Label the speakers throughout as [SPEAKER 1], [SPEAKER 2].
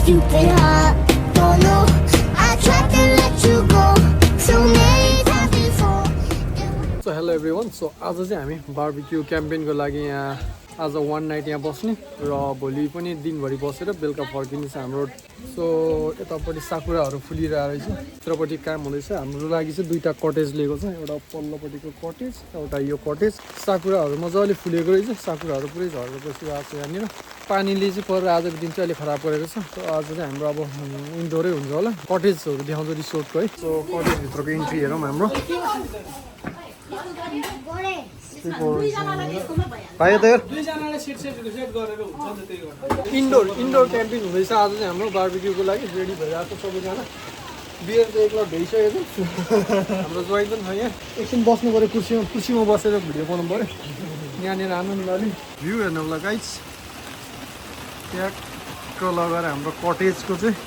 [SPEAKER 1] stupid heart. Don't know, I tried to let you go so many times before.
[SPEAKER 2] So hello everyone. So आज चाहिँ हामी barbecue क्याम्पेनको लागि यहाँ आज one night यहाँ बस्ने र भोलि पनि दिनभरि बसेर बेलुका फर्किने छ हाम्रो। सो यतापट्टि साकुराहरू फुलिरहेको रहेछ, यतापट्टि काम हुँदैछ। हाम्रो लागि चाहिँ दुईवटा कटेज लिएको छ, एउटा पल्लोपट्टिको कटेज, एउटा यो कटेज। साकुराहरू मजाले फुलेको रहेछ, साकुराहरू पुरै झरेर बसिरहेको छ यहाँनिर। पानीले चाहिँ पर आजको दिन चाहिँ अलिक खराब गरेको छ। सो आज चाहिँ हाम्रो अब इन्डोरै हुन्छ होला। कटेजहरू देखाउँछ रिसोर्टको है। सो कटेजभित्रको इन्ट्री हेरौँ हाम्रो। इन्डोर क्याम्पिङ हुँदैछ आज चाहिँ हाम्रो बारबिक्यूको लागि रेडी भइरहेको छ सबैजना। बियर त एकलट भइसकेको हाम्रो ज्वाइन पनि छ यहाँ। एकछिन बस्नु पऱ्यो कुर्सीमा बसेर भिडियो बनाउनु पऱ्यो। यहाँनिर आनन्दले भ्यू हेर्नु होला गाइस। ट्याक्क लगाएर हाम्रो कटेजको चाहिँ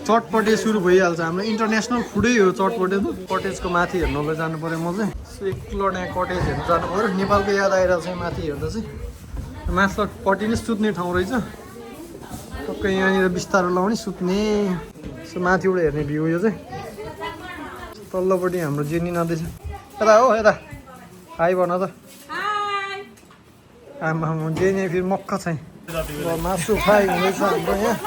[SPEAKER 2] चटपटे सुरु भइहाल्छ। हाम्रो इन्टरनेसनल फुडै हो चटपटे। त कटेजको माथि हेर्नुलाई जानु पऱ्यो म चाहिँ। एकलट यहाँ कटेज हेर्नु जानु पऱ्यो। नेपालको याद आइरहेको छ माथि हेर्दा चाहिँ। माथिपट्टि नै सुत्ने ठाउँ रहेछ। टक्कै यहाँनिर बिस्तारो लाउने सुत्ने। सो माथिबाट हेर्ने भ्यू यो चाहिँ। तल्लोपट्टि हाम्रो जेनी नाच्दैछ। यता हो यता हाई भन त। आमा जेनी फेरि मक्ख छ। मासु फ्राई हुँदैछ हाम्रो यहाँ।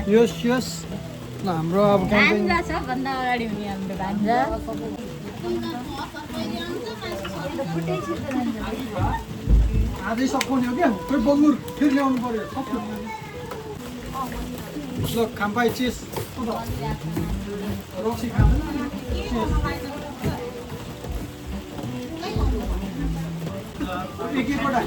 [SPEAKER 2] यस यस ल हाम्रो अब क्याम्पिङ
[SPEAKER 3] भन्दा अगाडि हुने हाम्रो भान्जा
[SPEAKER 2] आजै सकिने हो क्या। खोइ बङ्गुर फेरि ल्याउनु पर्यो सक्यो। ल खाम्पाई चिज रक्सी खानु एकैवटा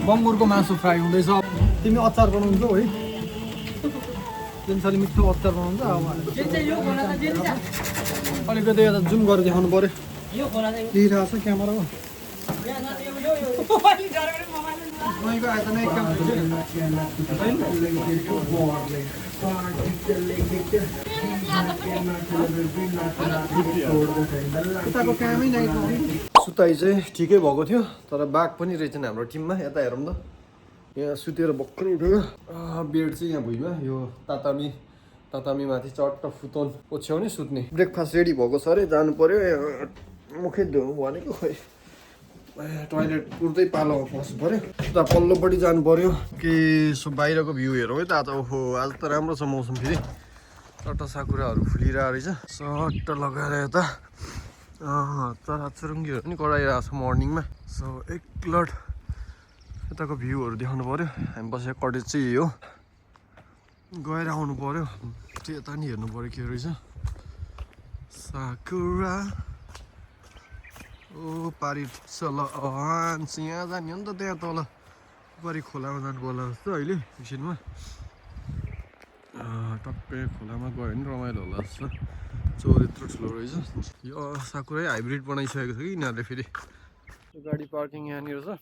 [SPEAKER 2] बङ्गुरको मासु फ्राई हुँदैछ। तिमी अचार बनाउँछौ है? जेन्सले मिठो अचार बनाउँछ। अब अलिकति यता जुम गरेर देखाउनु पऱ्यो। लिइरहेको छ क्यामेरामा। सुताइ चाहिँ ठिकै भएको थियो, तर बाघ पनि रहेछन् हाम्रो टिममा। यता हेरौँ त, यहाँ सुतेर भर्खर उठेको। बेड चाहिँ यहाँ भुइँमा यो तातामी माथि चट्ट फुतोन ओछ्याउने सुत्ने। ब्रेकफास्ट रेडी भएको छ अरे, जानु पर्यो। मुखै धुँ भनेको खोइ टोइलेट पुर्दै पालोमा पस्नु पऱ्यो। उता पल्लोपट्टि जानु पऱ्यो कि सो बाहिरको भ्यू हेरौँ है त आज। ओहो आज त राम्रो छ मौसम। फेरि चट्ट साकुराहरू फुलिरहेको रहेछ। सट्ट लगाएर यता चराचुरुङ्गीहरू पनि कराइरहेको छ मर्निङमा। सो एकलट यताको भ्यूहरू देखाउनु पऱ्यो। हामी बसेको कटेज चाहिँ यही हो। गएर आउनु पऱ्यो। यता नि हेर्नु पऱ्यो के रहेछ। साकुरा ओ पारि चल यहाँ जाने हो नि त। त्यहाँ तल पारि खोलामा जानु पर्ला जस्तो अहिले मिसिनमा। टक्कै खोलामा गयो भने रमाइलो होला जस्तो। चोर यत्रो ठुलो रहेछ। यो साकुरै हाइब्रिड बनाइसकेको छ कि यिनीहरूले फेरि। गाडी पार्किङ यहाँनिर छ।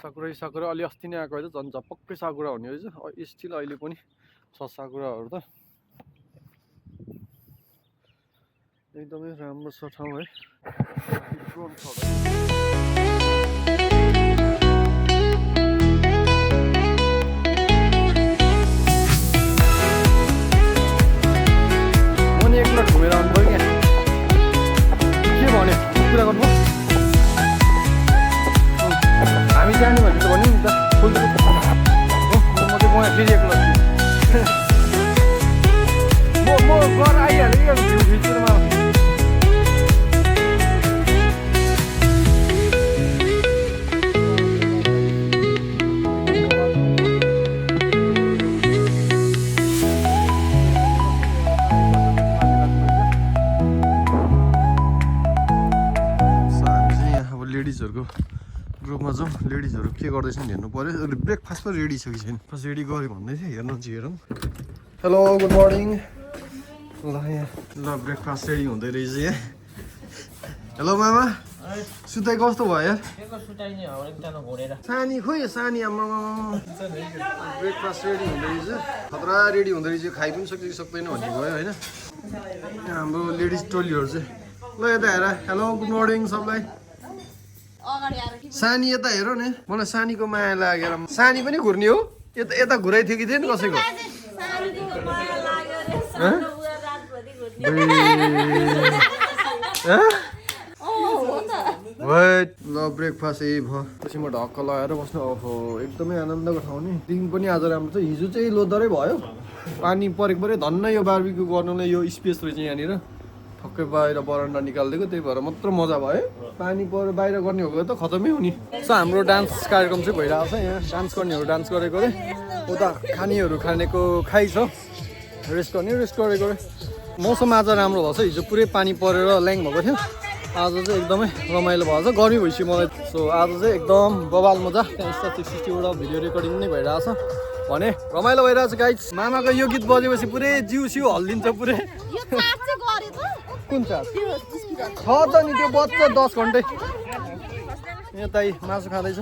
[SPEAKER 2] साकुरा अलि अस्ति नै आएको है त। झन् झपक्कै साकुरा हुने रहेछ। स्टिल अहिले पनि छ साकुराहरू त। एकदमै राम्रो छ ठाउँ है। म नि एकलट घुमेर आउनु पऱ्यो क्या। के भन्यो कुरा गर्नु? हामी जाने भने त भन्यो नि त। फुल म चाहिँ गएँ फेरि एकलट। म घर आइहालेँ क्या भ्यू खिच्नुमा। लेडिजहरूको ग्रुपमा जाउँ। लेडिजहरू के गर्दैछन् हेर्नु पऱ्यो। ब्रेकफास्ट पो रेडी छ कि छैन। फर्स्ट रेडी गऱ्यो भन्दै थियो। हेर्नु चाहिँ हेरौँ। Hello good morning. ल यहाँ ल ब्रेकफास्ट रेडी हुँदै रहेछ यहाँ।
[SPEAKER 4] हेलो मामा सुताइ कस्तो भयो यार
[SPEAKER 5] सुताइने हो एकजना घोडेर
[SPEAKER 4] सानी खोइ सानी आम्मा ब्रेकफास्ट रेडी हुँदै रहेछ खतरा रेडी हुँदै रहेछ खाइ पनि सक्छ कि सक्दैन भन्ने भयो होइन यहाँ हाम्रो लेडिज टोलीहरू चाहिँ ल यता हेर हेलो गुड मर्निङ सबलाई सानी यता हेर न मलाई सानीको माया लागेर सानी पनि घुर्ने हो यता यता घुराइथ्यो कि थिएन कसैको वेट ल ब्रेकफास्ट यही भयो पछि म ढक्क लगाएर बस्नु ओहो एकदमै आनन्दको ठाउँ नि दिन पनि आज राम्रो छ हिजो चाहिँ लोदरै भयो पानी परेको पऱ्यो धन्न यो बार्बिक्यू गर्नुलाई यो स्पेस रहेछ यहाँनिर ठक्कै बाहिर बरन्डा निकालिदिएको त्यही भएर मात्र मजा भयो पानी परेर बाहिर गर्ने हो त खतमै हुने सो हाम्रो डान्स कार्यक्रम चाहिँ भइरहेको छ यहाँ डान्स गर्नेहरू डान्स गरेको अरे उता खानेहरू खानेको खाइ छ रेस्ट गर्ने रेस्ट गरेको अरे मौसम आज राम्रो भएको छ हिजो पुरै पानी परेर ल्याङ भएको थियो आज चाहिँ एकदमै रमाइलो भएको छ गर्मी भइसक्यो मलाई सो आज चाहिँ एकदम बबाल मजा त्यहाँ Insta 360 भिडियो रेकर्डिङ नै भइरहेछ भने रमाइलो भइरहेछ गाइस मामाको यो गीत बजेपछि पुरै जिउ सिउ हल्लिन्छ पुरै कुन चार्ज छ त नि त्यो बज्छ 10 घन्टै यतै मासु खाँदैछ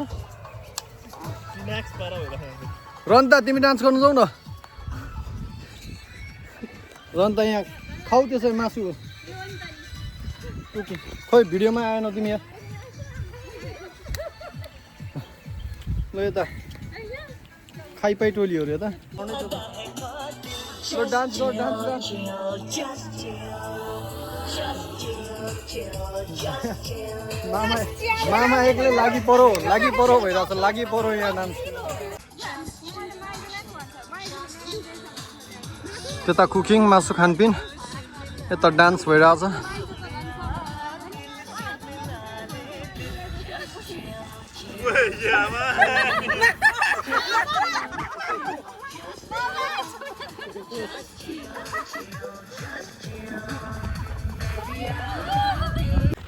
[SPEAKER 4] रन्ता तिमी डान्स गर्नु जाऊ न रन्ता यहाँ खाऊ त्यसै मासु खोइ भिडियोमा आएन तिमी यहाँ ल यता खाइपाइ टोलीहरू यता डान्स गर डान्स मामा एक्लै लागि परो भइरहेको छ लागि परो यहाँ डान्स त्यता कुकिङ मासु खानपिन यता डान्स भइरहेछ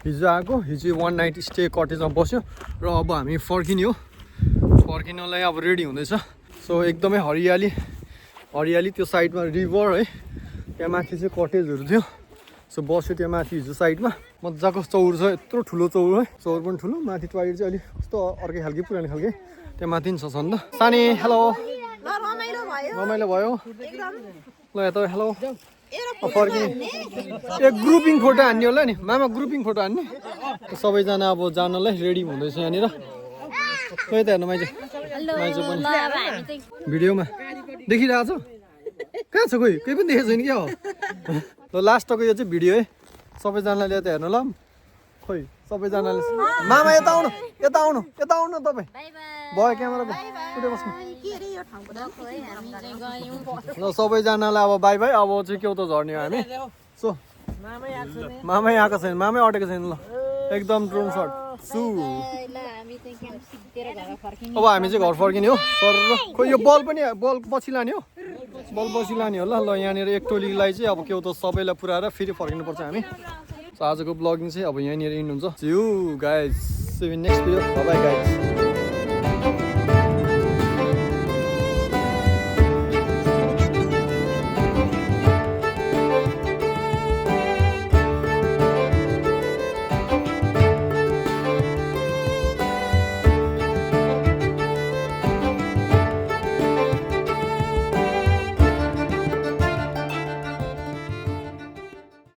[SPEAKER 4] हिजो आएको हिजो 1 नाइट स्टे कटेजमा बस्यो र अब हामी फर्किने हो फर्किनलाई अब रेडी हुँदैछ सो एकदमै हरियाली त्यो साइडमा रिभर है त्यहाँ माथि चाहिँ कटेजहरू थियो सो बस्यो त्यहाँ माथि हिजो साइडमा मजाको चौर छ यत्रो ठुलो चौर है चौर पनि ठुलो माथि टोयलेट चाहिँ अलिक कस्तो अर्कै खालके पुरानो खालके त्यहाँ माथि छ नि त सानी हेलो रमाइलो भयो ल यता हेलो फर्किने एक ग्रुपिङ फोटो हान्ने होला नि मामा ग्रुपिङ फोटो हान्ने सबैजना अब जानलाई रेडी हुँदैछ यहाँनिर खोइ त हेर्नु माइजो पनि भिडियोमा देखिरहेको छ कहाँ छ कोही पनि देखेको छैन क्या हो ल लास्टको यो चाहिँ भिडियो है सबैजनाले यता हेर्नु ल खोइ सबैजनाले मामा यता आउनु तपाईँ भयो क्यामेरा कुदै बस्नु ल सबैजनालाई अब बाई बाई अब चाहिँ के त झर्ने हो हामी सो मामै आएको छैन मामै अटेको छैन ल एकदम ड्रोन सट सु अब हामी चाहिँ घर फर्किने हो सर खोइ यो बल पछि लाने हो बल पछि लाने हो ल यहाँनिर एक टोलीलाई चाहिँ अब के त सबैलाई पुऱ्याएर फेरि फर्किनु पर्छ हामी सो आजको ब्लगिङ चाहिँ अब यहाँनिर इन्ड हुन्छ you guys see you next video bye guys